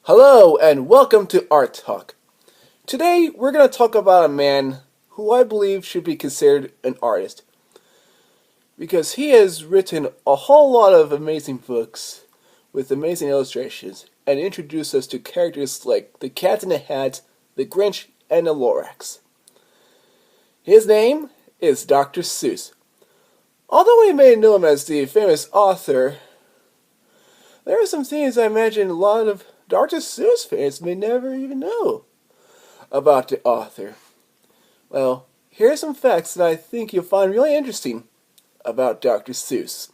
Hello and welcome to Art Talk. Today we're going to talk about a man who I believe should be considered an artist because he has written a whole lot of amazing books with amazing illustrations and introduced us to characters like the Cat in the Hat, the Grinch, and the Lorax. His name is Dr. Seuss. Although we may know him as the famous author, there are some things I imagine a lot of Dr. Seuss fans may never even know about the author. Well, here are some facts that I think you'll find really interesting about Dr. Seuss.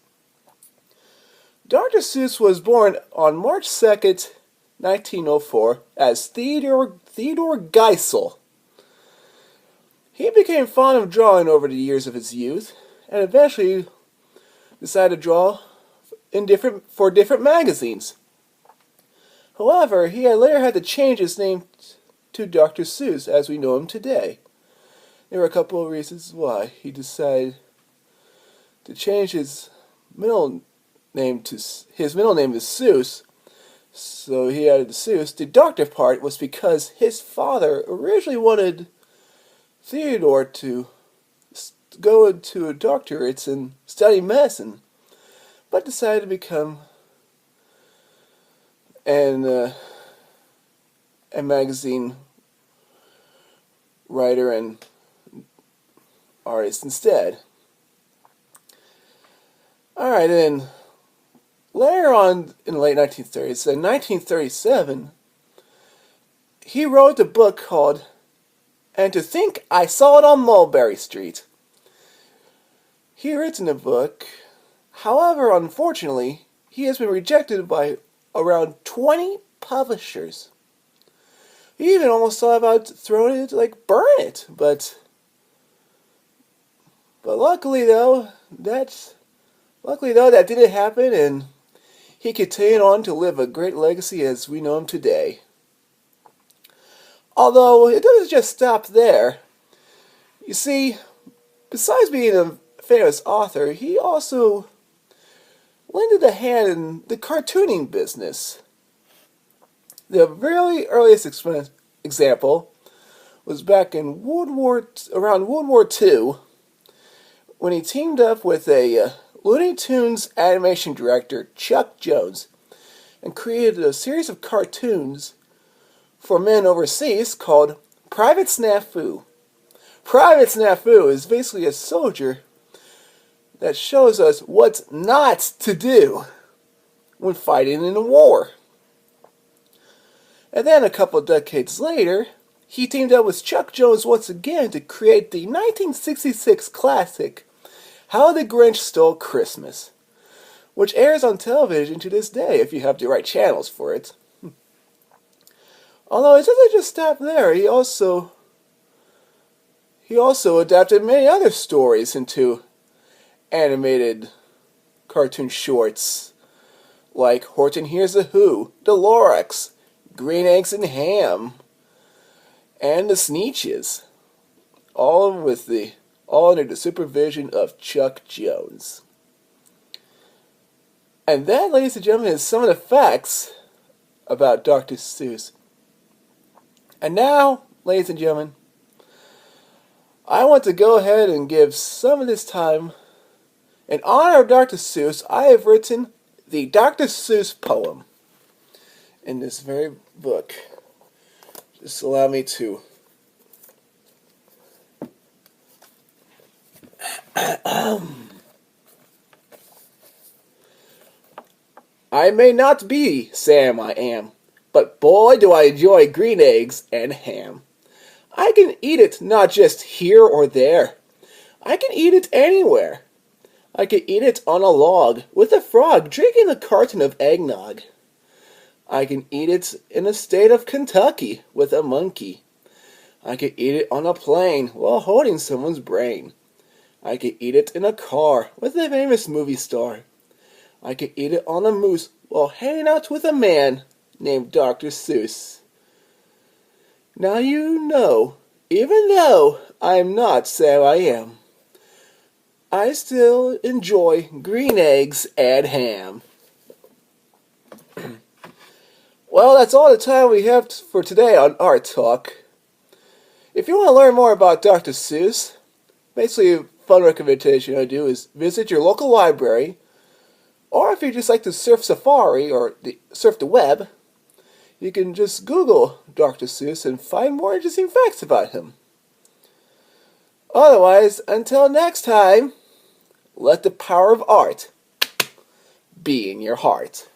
Dr. Seuss was born on March 2nd, 1904 as Theodore Geisel. He became fond of drawing over the years of his youth and eventually decided to draw for different magazines. However, he later had to change his name to Dr. Seuss as we know him today. There were a couple of reasons why he decided to change his middle name to Seuss, so he added the Seuss. The doctor part was because his father originally wanted Theodore to go into a doctorate and study medicine, but decided to become a magazine writer and artist instead. Alright, then later on in the late 1930s, in 1937, he wrote a book called And to Think I Saw It on Mulberry Street. He had written a book, however, unfortunately, he has been rejected by around 20 publishers. He even almost thought about throwing it, burn it, but luckily though, that didn't happen, and he continued on to live a great legacy as we know him today. Although, it doesn't just stop there. You see, besides being a famous author, he also lended a hand in the cartooning business. The very earliest example was back in around World War II, when he teamed up with a Looney Tunes animation director, Chuck Jones, and created a series of cartoons for men overseas called Private Snafu. Private Snafu is basically a soldier that shows us what's not to do when fighting in a war. And then a couple of decades later, he teamed up with Chuck Jones once again to create the 1966 classic How the Grinch Stole Christmas, which airs on television to this day if you have the right channels for it. Although it doesn't just stop there, he also adapted many other stories into animated cartoon shorts like Horton Hears a Who, The Lorax, Green Eggs and Ham, and The Sneetches, all under the supervision of Chuck Jones. And that, ladies and gentlemen, is some of the facts about Dr. Seuss. And now, ladies and gentlemen, I want to go ahead and give some of this time in honor of Dr. Seuss. I have written the Dr. Seuss poem in this very book. Just allow me to I may not be Sam I am, but boy do I enjoy green eggs and ham. I can eat it not just here or there. I can eat it anywhere. I could eat it on a log with a frog drinking a carton of eggnog. I can eat it in the state of Kentucky with a monkey. I could eat it on a plane while holding someone's brain. I could eat it in a car with a famous movie star. I could eat it on a moose while hanging out with a man named Dr. Seuss. Now you know, even though I'm not Sam I am, I still enjoy green eggs and ham. Well, that's all the time we have for today on Art Talk. If you want to learn more about Dr. Seuss, basically a fun recommendation I do is visit your local library, or if you just like to surf Safari or surf the web, you can just Google Dr. Seuss and find more interesting facts about him. Otherwise, until next time, let the power of art be in your heart.